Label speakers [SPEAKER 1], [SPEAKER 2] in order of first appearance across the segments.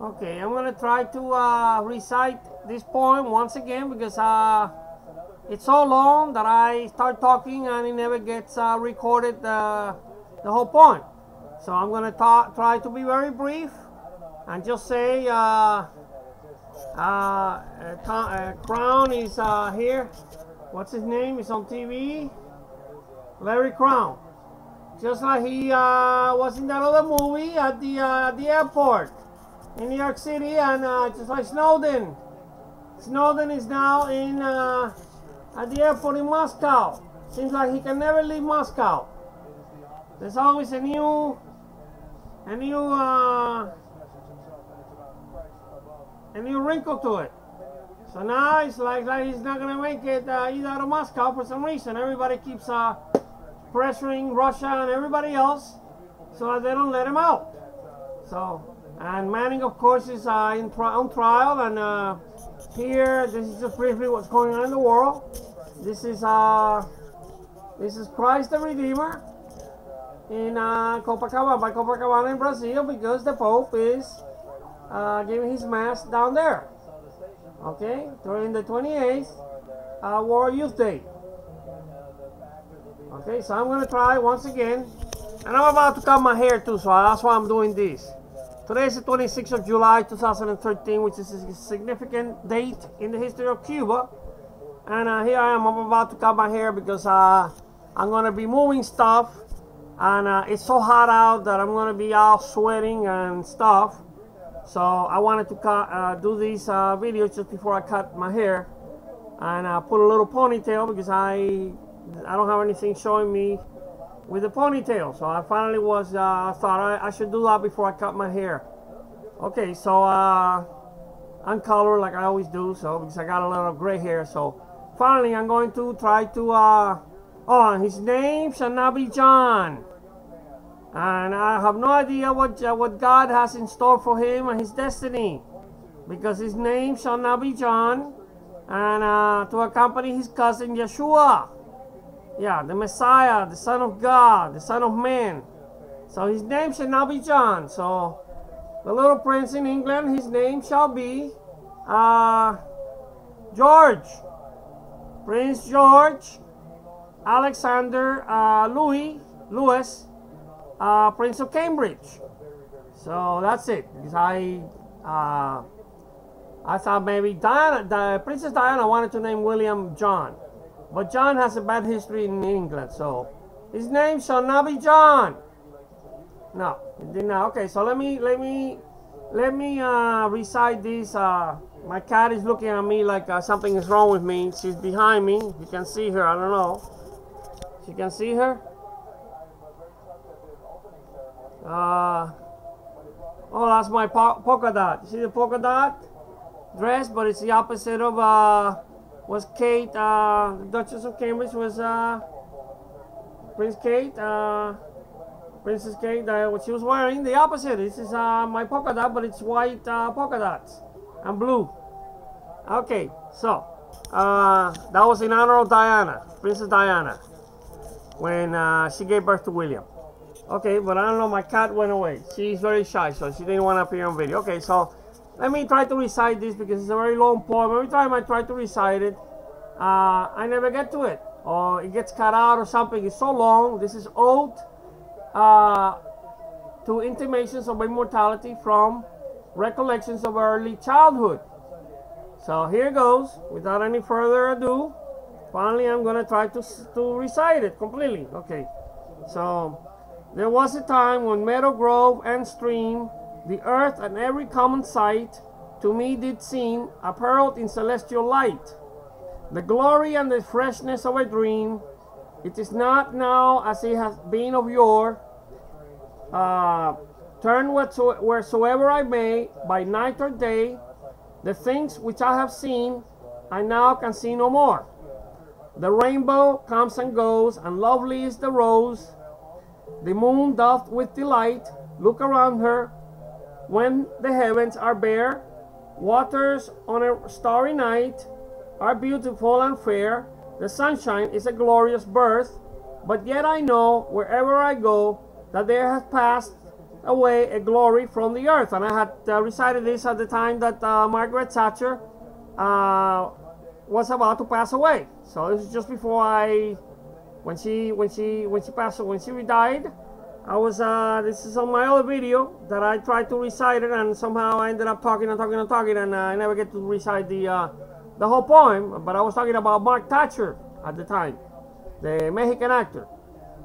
[SPEAKER 1] Okay, I'm gonna try to recite this poem once again because it's so long that I start talking and it never gets recorded the whole poem. So I'm gonna try to be very brief and just say Crown is here. What's his name? He's on TV. Larry Crown. Just like he was in that other movie at the airport in New York City, and just like Snowden. Snowden is now in at the airport in Moscow. Seems like he can never leave Moscow. There's always a new wrinkle to it. So now it's like he's not gonna make it either out of Moscow for some reason. Everybody keeps pressuring Russia and everybody else so that they don't let him out. So, and Manning, of course, is on trial, and here, this is just briefly what's going on in the world. This is Christ the Redeemer in Copacabana in Brazil, because the Pope is giving his mass down there. Okay, during the 28th World Youth Day. Okay, so I'm going to try once again, and I'm about to cut my hair too, so that's why I'm doing this. Today is the 26th of July 2013, which is a significant date in the history of Cuba. And here I am, I'm about to cut my hair because I'm going to be moving stuff, and it's so hot out that I'm going to be out sweating and stuff. So I wanted to do these videos just before I cut my hair, and put a little ponytail because I don't have anything showing me with the ponytail. So I finally thought I should do that before I cut my hair. Okay, so I'm colored like I always do, so because I got a little gray hair. So finally I'm going to try to his name shall not be John. And I have no idea what God has in store for him and his destiny, because his name shall not be John, and to accompany his cousin Yeshua. Yeah, the Messiah, the Son of God, the Son of Man. So his name shall not be John. So the little prince in England, his name shall be George. Prince George Alexander Louis, Prince of Cambridge. So that's it. Because I thought maybe Princess Diana wanted to name William John. But John has a bad history in England, so his name shall not be John. No, it did not. Okay, so let me recite this. My cat is looking at me like something is wrong with me. She's behind me. You can see her. I don't know. You can see her. Oh, that's my polka dot. You see the polka dot dress, but it's the opposite of was Kate, the Duchess of Cambridge was Princess Kate, what she was wearing, the opposite. This is my polka dot, but it's white polka dots and blue. Okay, so that was in honor of Diana, Princess Diana, when she gave birth to William. Okay, but I don't know, my cat went away. She's very shy, so she didn't want to appear on video. Okay, so let me try to recite this because it's a very long poem. Every time I try to recite it, I never get to it, or it gets cut out or something. It's so long. This is Ode to Intimations of Immortality from Recollections of Early Childhood. So here goes. Without any further ado, finally I'm going to try to recite it completely. Okay, so there was a time when meadow, grove, and stream, the earth and every common sight, to me did seem apparelled in celestial light. The glory and the freshness of a dream, it is not now as it has been of yore. Turn wheresoe'er I may, by night or day, the things which I have seen, I now can see no more. The rainbow comes and goes, and lovely is the rose. The moon doth with delight look around her, when the heavens are bare. Waters on a starry night are beautiful and fair. The sunshine is a glorious birth, but yet I know wherever I go that there hath passed away a glory from the earth. And I had recited this at the time that Margaret Thatcher was about to pass away. So this is just before when she died. I was this is on my other video that I tried to recite it, and somehow I ended up talking, and I never get to recite the whole poem. But I was talking about Mark Thatcher at the time, the Mexican actor.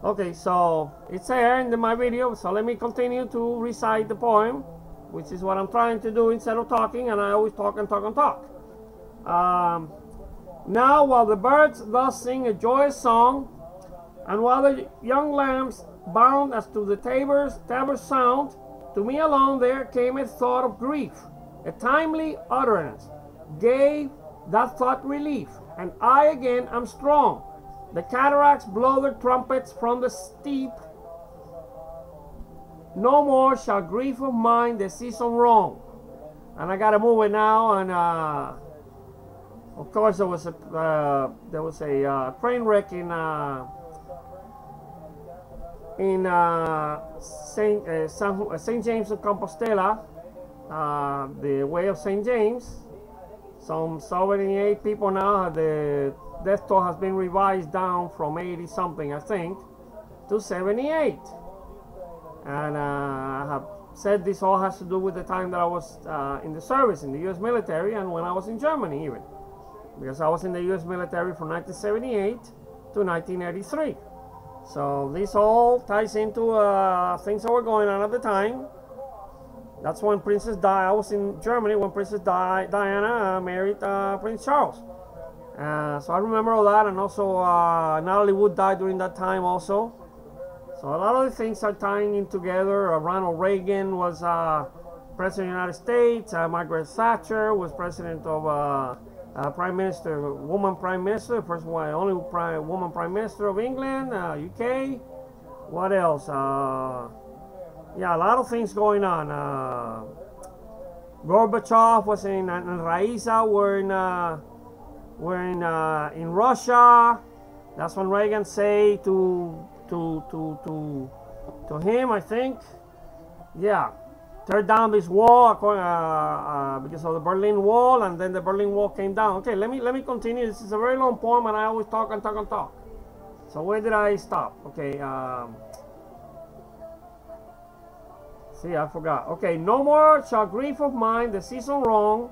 [SPEAKER 1] Okay, so it's there in my video, so let me continue to recite the poem, which is what I'm trying to do instead of talking, and I always talk and talk and talk. Now while the birds thus sing a joyous song, and while the young lambs bound as to the tabor's sound, to me alone there came a thought of grief. A timely utterance gave that thought relief, and I again am strong. The cataracts blow their trumpets from the steep. No more shall grief of mine the season wrong. And I gotta move it now, and of course there was a train wreck in St. James of Compostela, the way of St. James. Some 78 people now. The death toll has been revised down from 80 something, I think, to 78. And I have said this all has to do with the time that I was in the service in the U.S. military, and when I was in Germany even, because I was in the U.S. military from 1978 to 1983. So this all ties into things that were going on at the time. That's when Princess Di. I was in Germany when Princess Diana married Prince Charles. So I remember all that, and also Natalie Wood died during that time also. So a lot of the things are tying in together. Ronald Reagan was President of the United States. Margaret Thatcher was President of Prime Minister, woman Prime Minister, the first one, only woman Prime Minister of England, UK. What else? Yeah, a lot of things going on. Gorbachev was in, and Raisa were in Russia. That's when Reagan said to him, I think, yeah, tear down this wall because of the Berlin Wall, and then the Berlin Wall came down. Okay, let me continue. This is a very long poem, and I always talk and talk and talk. So where did I stop? Okay, see, I forgot. Okay, no more shall grief of mine the season wrong.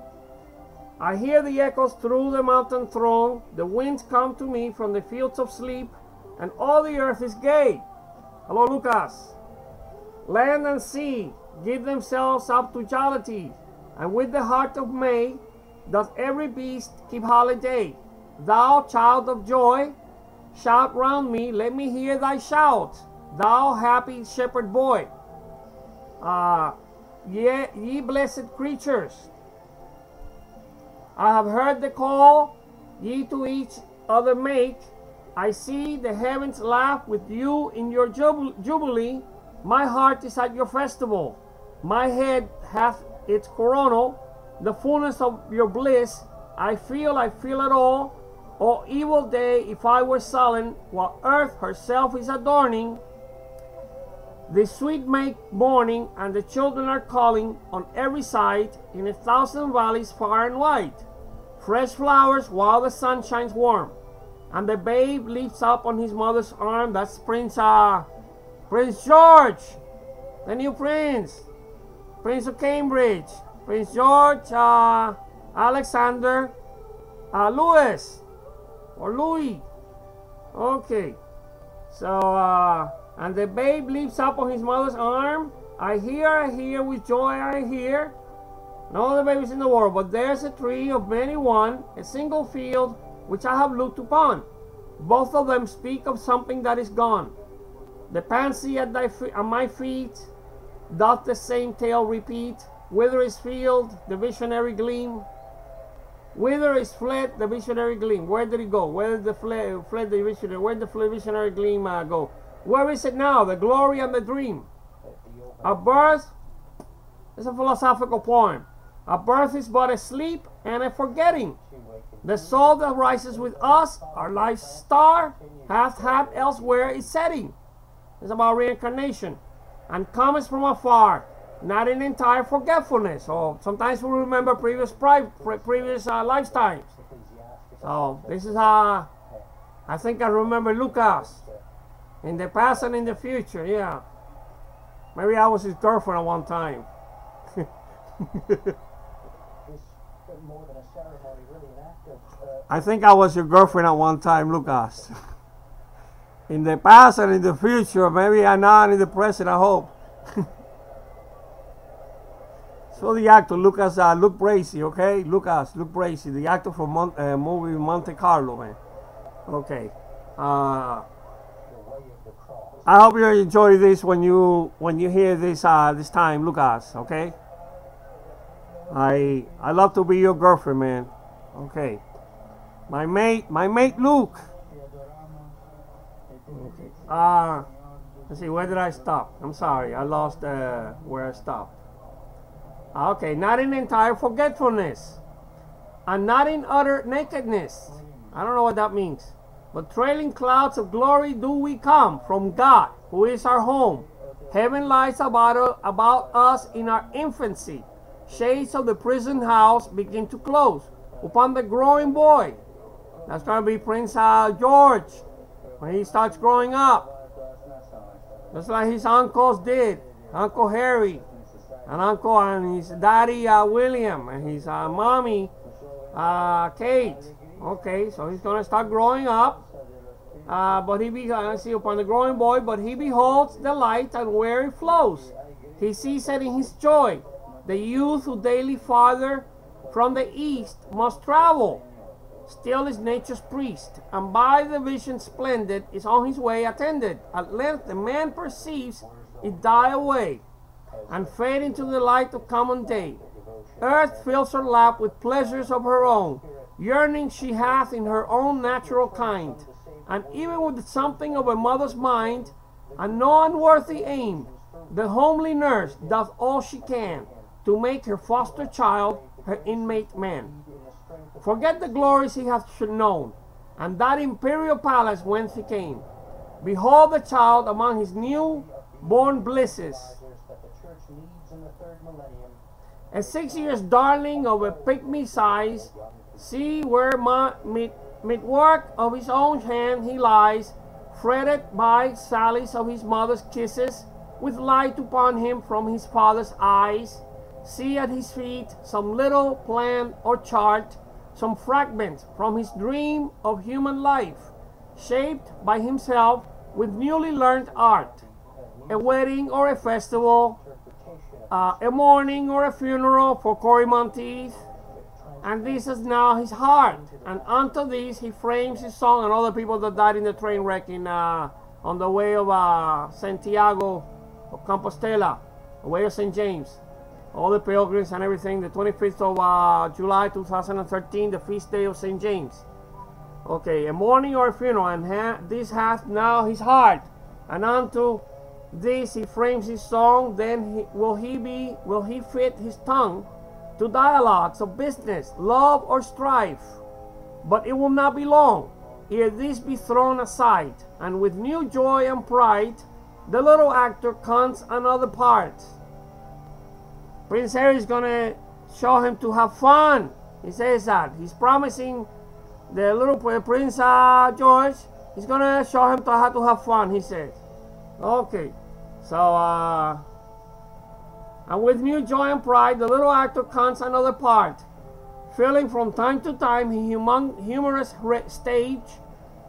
[SPEAKER 1] I hear the echoes through the mountain throng. The winds come to me from the fields of sleep, and all the earth is gay. Hello, Lucas. Land and sea give themselves up to jollity, and with the heart of May doth every beast keep holiday. Thou, child of joy, shout round me, let me hear thy shout, thou happy shepherd boy. Ye blessed creatures, I have heard the call ye to each other make. I see the heavens laugh with you in your jubilee. My heart is at your festival. My head hath its coronal. The fullness of your bliss I feel it all. O evil day, if I were sullen, while earth herself is adorning. The sweet make morning, and the children are calling on every side, in 1,000 valleys far and wide. Fresh flowers while the sun shines warm, and the babe leaps up on his mother's arm. That's Prince George, the new Prince of Cambridge, Prince George Alexander Louis, or Louis. Okay, so and the babe leaps up on his mother's arm. I hear with joy I hear. No other babies in the world, but there's a tree of many one, a single field which I have looked upon. Both of them speak of something that is gone. The pansy at my feet doth the same tale repeat. Whither is field, the visionary gleam? Whither is fled the visionary gleam? Where did it go? Where did the fled the visionary? Where did the visionary gleam go? Where is it now? The glory and the dream. A birth is a philosophical poem. A birth is but a sleep and a forgetting. The soul that rises with us, our life's star, hath had elsewhere its setting. It's about reincarnation. and comest from afar, not in entire forgetfulness. So sometimes we remember previous lifetimes. So this is how I think I remember Lucas in the past and in the future. Yeah, maybe I was his girlfriend at one time. I think I was your girlfriend at one time, Lucas. In the past and in the future, maybe I'm not in the present, I hope. So the actor, Lucas, Luke Bracey, okay? Lucas, Luke Bracey, the actor from movie Monte Carlo, man. Okay. I hope you enjoy this when you hear this this time, Lucas, okay? I love to be your girlfriend, man. Okay. My mate Luke. Okay. Let's see, where did I stop? I'm sorry, I lost where I stopped. Okay, not in entire forgetfulness, and not in utter nakedness. I don't know what that means. But trailing clouds of glory do we come from God, who is our home. Heaven lies about us in our infancy. Shades of the prison house begin to close upon the growing boy. That's going to be Prince George when he starts growing up. Just like his uncles did, Uncle Harry, and his daddy William, and his mommy Kate. Okay, so he's going to start growing up. But he see upon the growing boy, but he beholds the light, and where it flows, he sees it in his joy. The youth who daily farther from the east must travel, still is nature's priest, and by the vision splendid is on his way attended. At length the man perceives it die away, and fade into the light of common day. Earth fills her lap with pleasures of her own, yearning she hath in her own natural kind, and even with something of a mother's mind, and no unworthy aim, the homely nurse doth all she can to make her foster child her inmate man. Forget the glories he hath known, and that imperial palace whence he came. Behold the child among his new-born blisses, a 6 years darling of a pygmy size. See where mid work of his own hand he lies, fretted by sallies of his mother's kisses, with light upon him from his father's eyes. See at his feet some little plan or chart, some fragment from his dream of human life, shaped by himself with newly learned art. A wedding or a festival, a mourning or a funeral for Corrimonteith, and this is now his heart. And unto this he frames his song, and other people that died in the train wreck on the way of Santiago of Compostela, the way of St. James. All the pilgrims and everything, the 25th of July 2013, the feast day of St. James. Okay, a mourning or a funeral, and this hath now his heart, and unto this he frames his song. Then will he fit his tongue to dialogues of business, love, or strife. But it will not be long ere this be thrown aside, and with new joy and pride the little actor cons another part. Prince Harry is going to show him to have fun. He says that. He's promising the little Prince George, he's going to show him how to have fun, he says. Okay, so, and with new joy and pride, the little actor cons another part, filling from time to time his humorous stage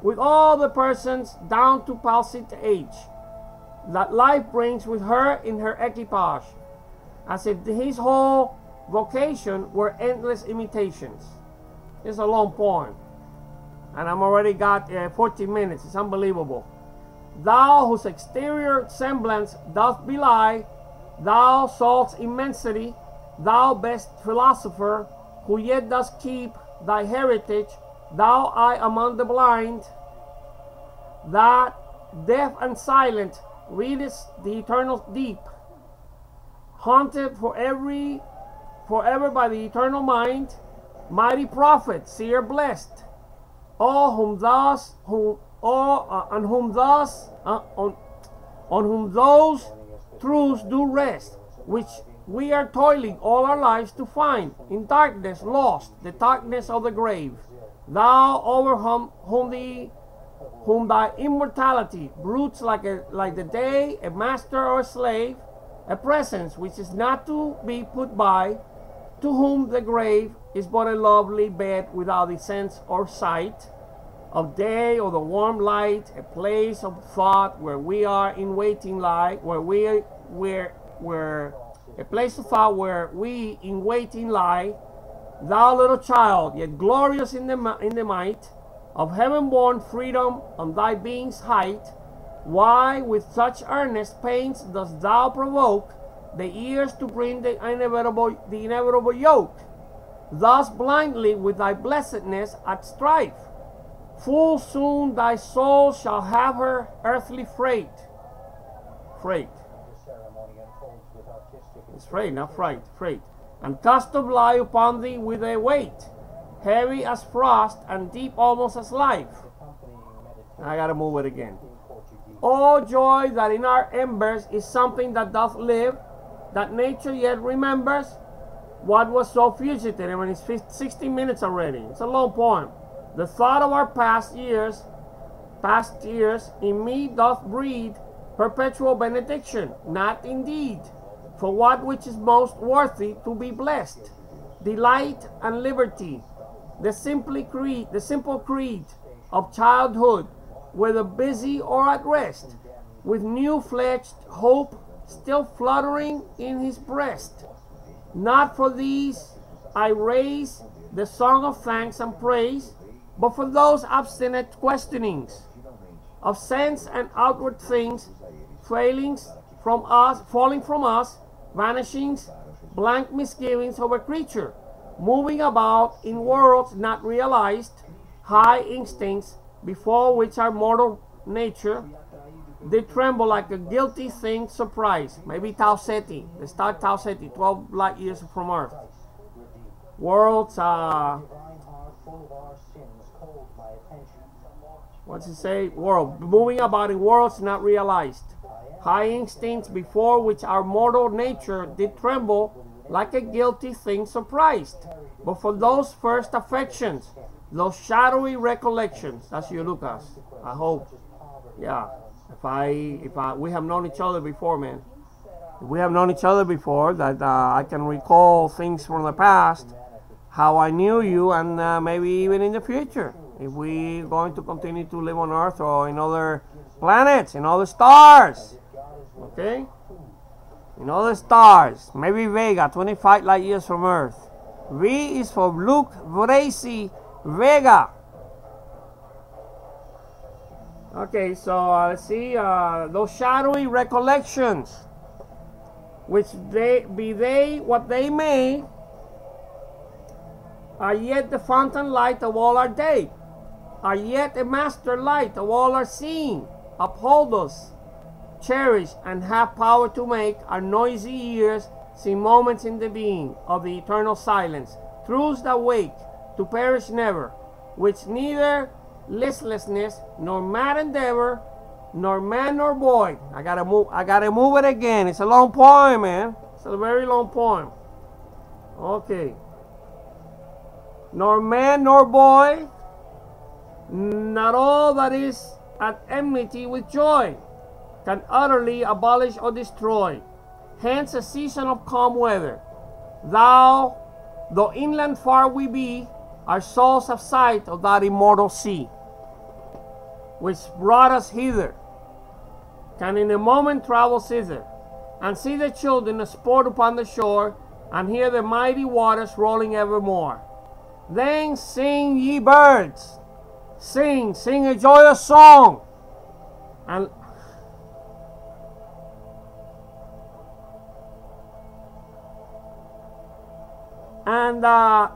[SPEAKER 1] with all the persons down to palsied age that life brings with her in her equipage, as if his whole vocation were endless imitations. It's a long poem, and I'm already got 14 minutes. It's unbelievable. Thou whose exterior semblance doth belie, thou soul's immensity, thou best philosopher, who yet dost keep thy heritage, thou eye among the blind, that deaf and silent readest the eternal deep, haunted forever by the eternal mind, mighty prophet, seer blessed, on whom those truths do rest, which we are toiling all our lives to find, in darkness lost, the darkness of the grave. Thou over whom thy immortality broods like the day, a master or a slave, a presence which is not to be put by, to whom the grave is but a lovely bed without the sense or sight of day or the warm light, a place of thought where we are in waiting lie, a place of thought where we in waiting lie, thou little child, yet glorious in the might of heaven-born freedom on thy being's height. Why with such earnest pains dost thou provoke the ears to bring the inevitable yoke? Thus blindly with thy blessedness at strife, full soon thy soul shall have her earthly freight. It's freight, not fright, freight. And custom lie upon thee with a weight, heavy as frost and deep almost as life. I gotta move it again. Oh joy that in our embers is something that doth live, that nature yet remembers what was so fugitive. I mean, it's 60 minutes already. It's a long poem. The thought of our past years in me doth breed perpetual benediction, not indeed for what which is most worthy to be blessed, delight and liberty, the simple creed of childhood, whether busy or at rest, with new-fledged hope still fluttering in his breast. Not for these I raise the song of thanks and praise, but for those obstinate questionings of sense and outward things, falling from us, vanishings, blank misgivings of a creature, moving about in worlds not realized, high instincts before which our mortal nature did tremble like a guilty thing surprised. Maybe Tau Ceti, the star Tau Ceti, 12 light years from Earth. Worlds, what's it say? World, moving about in worlds not realized, high instincts before which our mortal nature did tremble like a guilty thing surprised. But for those first affections, those shadowy recollections, that's you, Lucas. I hope. Yeah. If we have known each other before, man. If we have known each other before, that I can recall things from the past, how I knew you, and maybe even in the future, if we're going to continue to live on Earth or in other planets, in other stars. Okay? In other stars. Maybe Vega, 25 light years from Earth. V is for Luke BRACEY Vega. Okay, so let's see, those shadowy recollections, which they what they may, are yet the fountain light of all our day, are yet a master light of all our seeing, uphold us, cherish, and have power to make our noisy ears see moments in the being of the eternal silence, truths that wake to perish never, which neither listlessness nor mad endeavor nor man nor boy. I gotta move it again. It's a long poem, man. It's a very long poem. Okay. Nor man nor boy, not all that is at enmity with joy, can utterly abolish or destroy. Hence a season of calm weather. Though inland far we be, our souls have sight of that immortal sea, which brought us hither, can in a moment travel thither, and see the children sport upon the shore, and hear the mighty waters rolling evermore. Then sing, ye birds, sing a joyous song, and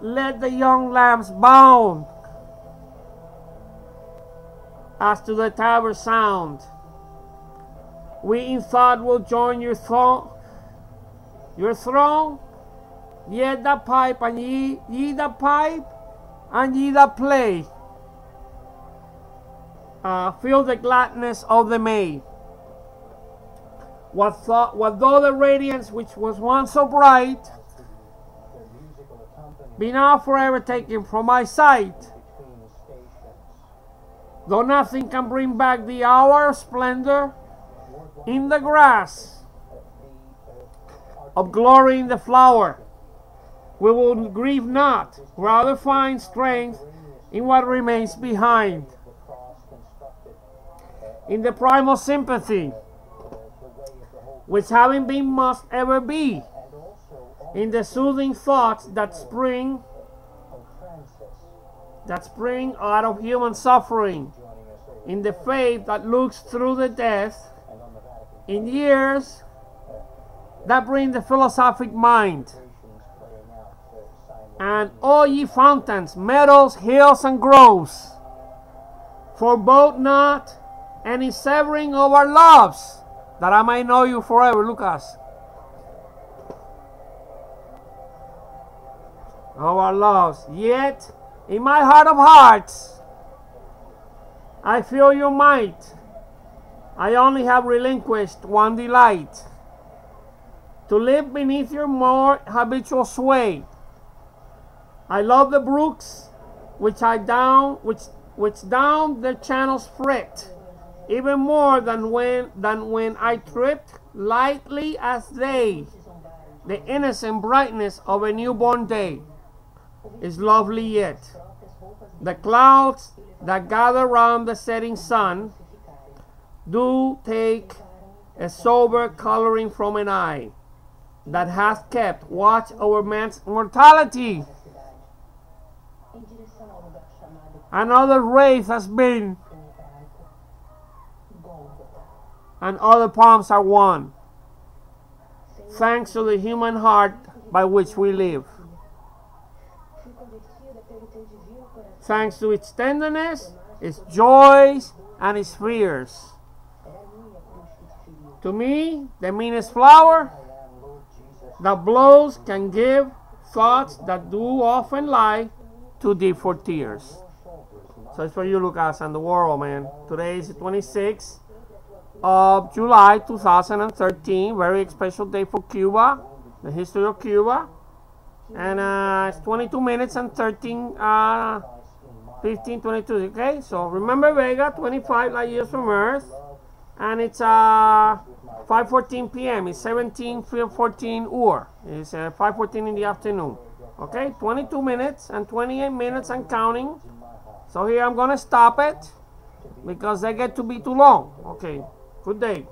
[SPEAKER 1] let the young lambs bound as to the tower sound. We in thought will join your throne, yet the pipe, and ye the pipe, and ye the play. Feel the gladness of the May. What though the radiance which was once so bright be now forever taken from my sight, though nothing can bring back the hour of splendor in the grass, of glory in the flower, we will grieve not, rather find strength in what remains behind, in the primal sympathy, which having been must ever be, in the soothing thoughts that spring out of human suffering, in the faith that looks through the death, in years that bring the philosophic mind. And all ye fountains, meadows, hills, and groves, forebode not any severing of our loves, that I might know you forever. Lucas. Of our loves. Yet, in my heart of hearts, I feel your might. I only have relinquished one delight, to live beneath your more habitual sway. I love the brooks which down their channels fret, even more than when I tripped lightly as they. The innocent brightness of a newborn day is lovely yet. The clouds that gather round the setting sun do take a sober coloring from an eye that hath kept watch over man's mortality. Another wraith has been, and other palms are won, thanks to the human heart by which we live. Thanks to its tenderness, its joys, and its fears. To me, the meanest flower that blows can give thoughts that do often lie too deep for tears. So it's for you, Lucas, and the world, man. Today is the 26th of July 2013. Very special day for Cuba, the history of Cuba. And it's 22 minutes and 15, 22. Okay, so remember Vega, 25 light years from Earth. And it's 5:14 p.m. It's 17:14 UR. It's 5:14 in the afternoon. Okay, 22 minutes and 28 minutes and counting. So here I'm gonna stop it because they get to be too long. Okay, good day.